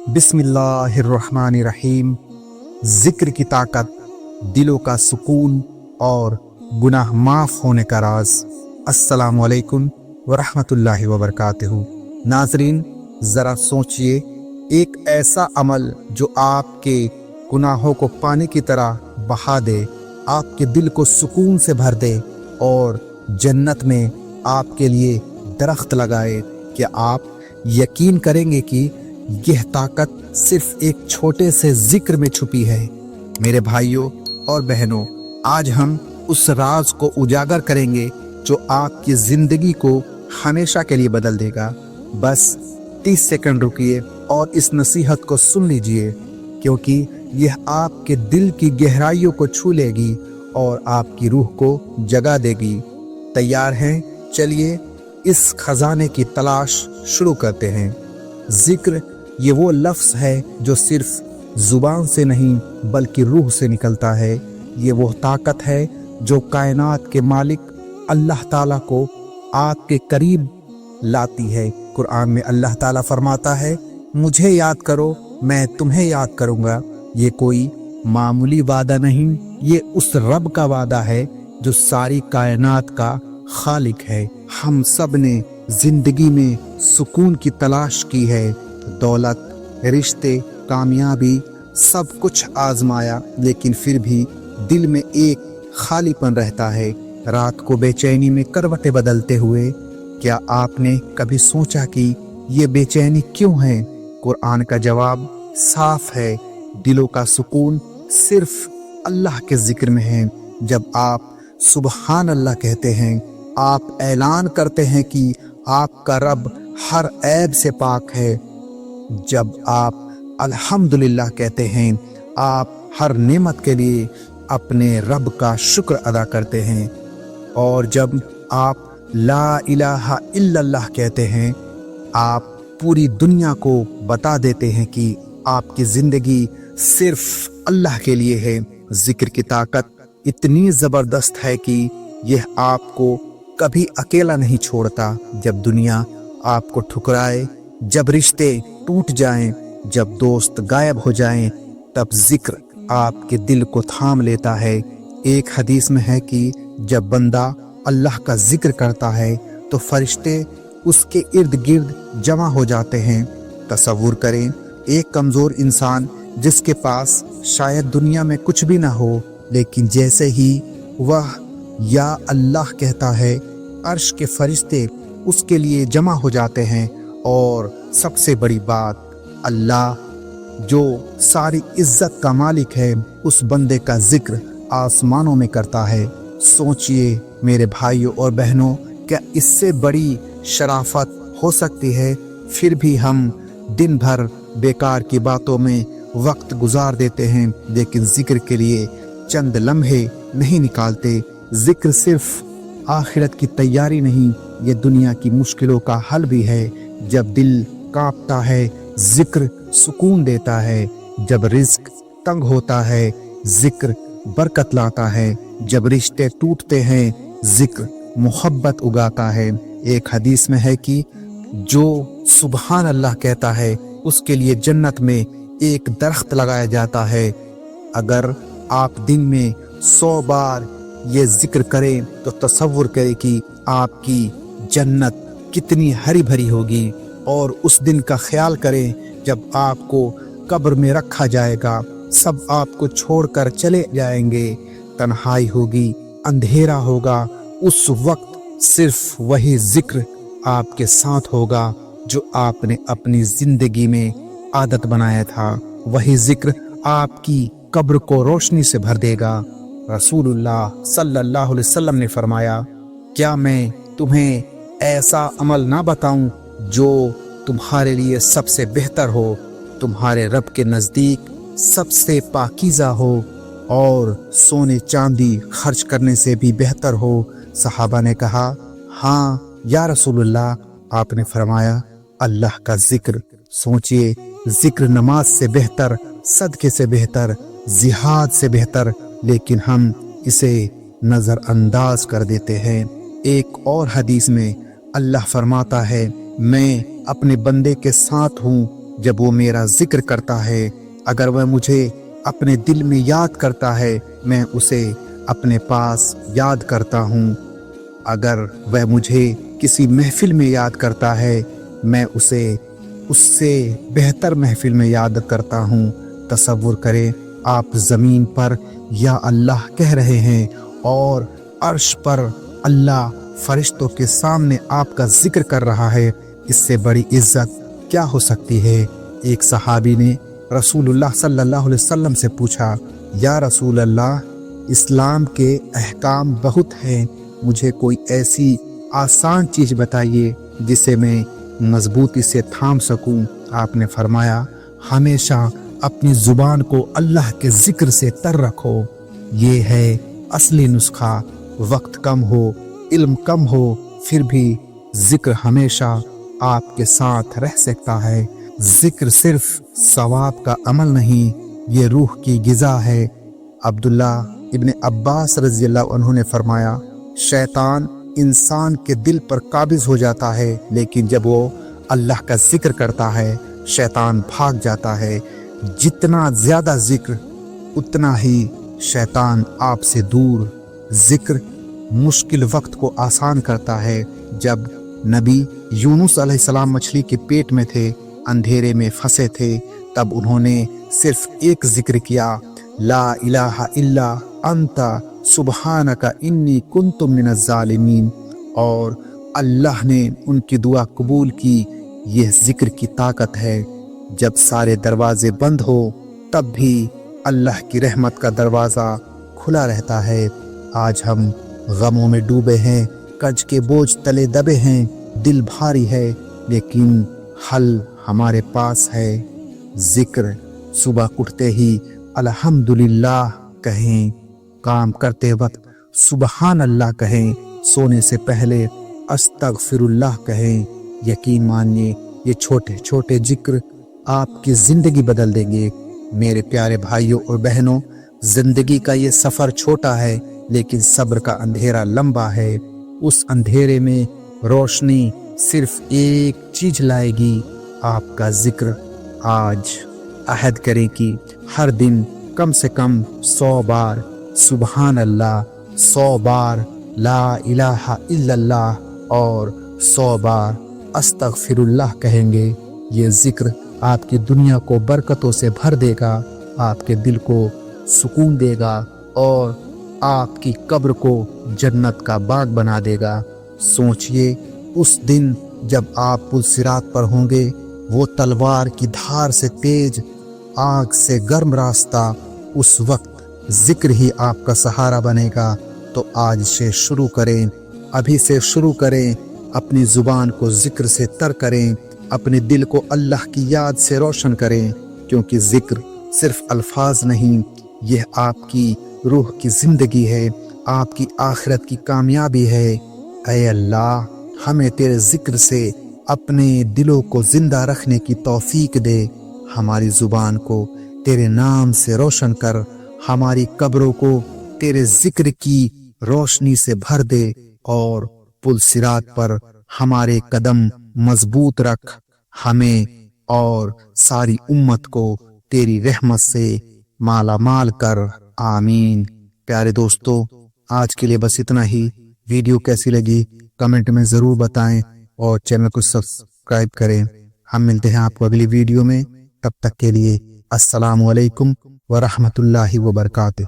बिस्मिल्लाहिर्रहमानिर्रहीम। जिक्र की ताकत, दिलों का सुकून और गुनाह माफ़ होने का राज। अस्सलामु अलैकुम वरहमतुल्लाहि वबरकातुहू। नाजरीन, ज़रा सोचिए, एक ऐसा अमल जो आपके गुनाहों को पानी की तरह बहा दे, आपके दिल को सुकून से भर दे और जन्नत में आपके लिए दरख्त लगाए। क्या आप यकीन करेंगे कि यह ताकत सिर्फ एक छोटे से जिक्र में छुपी है? मेरे भाइयों और बहनों, आज हम उस राज को उजागर करेंगे जो आपकी जिंदगी को हमेशा के लिए बदल देगा। बस 30 सेकंड रुकिए और इस नसीहत को सुन लीजिए, क्योंकि यह आपके दिल की गहराइयों को छू लेगी और आपकी रूह को जगा देगी। तैयार हैं? चलिए इस खजाने की तलाश शुरू करते हैं। जिक्र ये वो लफ्ज़ है जो सिर्फ ज़ुबान से नहीं बल्कि रूह से निकलता है। ये वो ताकत है जो कायनात के मालिक अल्लाह ताला को आपके करीब लाती है। कुरान में अल्लाह ताला फरमाता है, मुझे याद करो मैं तुम्हें याद करूँगा। ये कोई मामूली वादा नहीं, ये उस रब का वादा है जो सारी कायनात का खालिक है। हम सब ने जिंदगी में सुकून की तलाश की है, दौलत, रिश्ते, कामयाबी, सब कुछ आजमाया, लेकिन फिर भी दिल में एक खालीपन रहता है। रात को बेचैनी में करवटें बदलते हुए क्या आपने कभी सोचा कि ये बेचैनी क्यों है? कुरान का जवाब साफ है, दिलों का सुकून सिर्फ अल्लाह के जिक्र में है। जब आप सुबहान अल्लाह कहते हैं, आप ऐलान करते हैं कि आपका रब हर ऐब से पाक है। जब आप अल्हम्दुलिल्लाह कहते हैं, आप हर नेमत के लिए अपने रब का शुक्र अदा करते हैं। और जब आप ला इलाहा इल्लल्लाह कहते हैं, आप पूरी दुनिया को बता देते हैं कि आपकी ज़िंदगी सिर्फ अल्लाह के लिए है। जिक्र की ताकत इतनी ज़बरदस्त है कि यह आपको कभी अकेला नहीं छोड़ता। जब दुनिया आपको ठुकराए, जब रिश्ते टूट जाएं, जब दोस्त गायब हो जाएं, तब जिक्र आपके दिल को थाम लेता है। एक हदीस में है कि जब बंदा अल्लाह का जिक्र करता है तो फरिश्ते उसके इर्द गिर्द जमा हो जाते हैं। तसव्वुर करें, एक कमज़ोर इंसान जिसके पास शायद दुनिया में कुछ भी ना हो, लेकिन जैसे ही वह या अल्लाह कहता है, अर्श के फरिश्ते उसके लिए जमा हो जाते हैं। और सबसे बड़ी बात, अल्लाह जो सारी इज्जत का मालिक है, उस बंदे का जिक्र आसमानों में करता है। सोचिए मेरे भाइयों और बहनों, क्या इससे बड़ी शराफत हो सकती है? फिर भी हम दिन भर बेकार की बातों में वक्त गुजार देते हैं, लेकिन जिक्र के लिए चंद लम्हे नहीं निकालते। जिक्र सिर्फ आखिरत की तैयारी नहीं, ये दुनिया की मुश्किलों का हल भी है। जब दिल कांपता है, जिक्र सुकून देता है। जब रिज्क तंग होता है, जिक्र बरकत लाता है। जब रिश्ते टूटते हैं, जिक्र मोहब्बत उगाता है। एक हदीस में है कि जो सुबहान अल्लाह कहता है, उसके लिए जन्नत में एक दरख्त लगाया जाता है। अगर आप दिन में 100 बार ये जिक्र करें तो तसव्वुर करें कि आपकी जन्नत कितनी हरी भरी होगी। और उस दिन का ख्याल करें जब आपको कब्र में रखा जाएगा, सब आपको छोड़कर चले जाएंगे, तन्हाई होगी, अंधेरा होगा। उस वक्त सिर्फ वही जिक्र आपके साथ होगा जो आपने अपनी जिंदगी में आदत बनाया था। वही जिक्र आपकी कब्र को रोशनी से भर देगा। रसूलुल्लाह सल्लल्लाहु अलैहि वसल्लम ने फरमाया, क्या मैं तुम्हें ऐसा अमल ना बताऊं जो तुम्हारे लिए सबसे बेहतर हो, तुम्हारे रब के नज़दीक सबसे पाकीज़ा हो और सोने चांदी खर्च करने से भी बेहतर हो? सहाबा ने कहा, हाँ या रसूलुल्लाह। आपने फरमाया, अल्लाह का जिक्र। सोचिए, जिक्र नमाज से बेहतर, सदके से बेहतर, जिहाद से बेहतर, लेकिन हम इसे नज़रअंदाज कर देते हैं। एक और हदीस में अल्लाह फरमाता है, मैं अपने बंदे के साथ हूँ جب وہ میرا ذکر کرتا ہے، اگر وہ مجھے اپنے دل میں یاد کرتا ہے، میں اسے اپنے پاس یاد کرتا ہوں۔ اگر وہ مجھے کسی محفل میں یاد کرتا ہے، میں اسے اس سے بہتر محفل میں یاد کرتا ہوں۔ تصور کریں آپ زمین پر یا اللہ کہہ رہے ہیں اور عرش پر اللہ فرشتوں کے سامنے آپ کا ذکر کر رہا ہے، اس سے بڑی عزت کیا ہو سکتی ہے؟ ایک صحابی نے رسول اللہ صلی اللہ علیہ وسلم سے پوچھا، یا رسول اللہ، اسلام کے احکام بہت ہیں، مجھے کوئی ایسی آسان چیز بتائیے جسے میں مضبوطی سے تھام سکوں۔ آپ نے فرمایا، ہمیشہ اپنی زبان کو اللہ کے ذکر سے تر رکھو، یہ ہے اصلی نسخہ۔ وقت کم ہو، علم کم ہو، پھر بھی ذکر ہمیشہ آپ کے ساتھ رہ سکتا ہے۔ ذکر صرف ثواب کا عمل نہیں، یہ روح کی غذا ہے۔ عبداللہ ابن عباس رضی اللہ عنہ نے فرمایا، شیطان انسان کے دل پر قابض ہو جاتا ہے، لیکن جب وہ اللہ کا ذکر کرتا ہے شیطان بھاگ جاتا ہے۔ جتنا زیادہ ذکر اتنا ہی شیطان آپ سے دور۔ ذکر مشکل وقت کو آسان کرتا ہے۔ جب نبی یونس علیہ السلام مچھلی کے پیٹ میں تھے، اندھیرے میں پھنسے تھے، تب انہوں نے صرف ایک ذکر کیا، لا الہ الا انت سبحانک انی کنت من الظالمین، اور اللہ نے ان کی دعا قبول کی۔ یہ ذکر کی طاقت ہے۔ جب سارے دروازے بند ہو تب بھی اللہ کی رحمت کا دروازہ کھلا رہتا ہے۔ آج ہم غموں میں ڈوبے ہیں، قرض کے بوجھ تلے دبے ہیں، دل بھاری ہے، لیکن حل ہمارے پاس ہے۔ ذکر صبح اٹھتے ہی الحمدللہ کہیں، کام کرتے وقت سبحان اللہ کہیں، سونے سے پہلے استغفر اللہ کہیں۔ یقین مانیے یہ چھوٹے چھوٹے ذکر آپ کی زندگی بدل دیں گے۔ میرے پیارے بھائیوں اور بہنوں، زندگی کا یہ سفر چھوٹا ہے، لیکن صبر کا اندھیرا لمبا ہے۔ اس اندھیرے میں روشنی صرف ایک چیز لائے گی، آپ کا ذکر۔ آج عہد کریں کہ ہر دن کم سے کم 100 بار سبحان اللہ، 100 بار لا الہ الا اللہ اور 100 بار استغفر اللہ کہیں گے۔ یہ ذکر آپ کی دنیا کو برکتوں سے بھر دے گا، آپ کے دل کو سکون دے گا اور آپ کی قبر کو جنت کا باغ بنا دے گا۔ سوچئے اس دن جب آپ پل صراط پر ہوں گے، وہ تلوار کی دھار سے تیز، آگ سے گرم راستہ، اس وقت ذکر ہی آپ کا سہارا بنے گا۔ تو آج سے شروع کریں، ابھی سے شروع کریں، اپنی زبان کو ذکر سے تر کریں، اپنے دل کو اللہ کی یاد سے روشن کریں، کیونکہ ذکر صرف الفاظ نہیں، یہ آپ کی روح کی زندگی ہے، آپ کی آخرت کی کامیابی ہے۔ اے اللہ، ہمیں تیرے ذکر سے اپنے دلوں کو زندہ رکھنے کی توفیق دے، ہماری زبان کو تیرے نام سے روشن کر، ہماری قبروں کو تیرے ذکر کی روشنی سے بھر دے، اور پل صراط پر ہمارے قدم مضبوط رکھ، ہمیں اور ساری امت کو تیری رحمت سے مالا مال کر، آمین۔ پیارے دوستو، آج کے لیے بس اتنا ہی۔ ویڈیو کیسی لگی کمنٹ میں ضرور بتائیں اور چینل کو سبسکرائب کریں۔ ہم ملتے ہیں آپ کو اگلی ویڈیو میں، تب تک کے لیے السلام علیکم ورحمۃ اللہ وبرکاتہ۔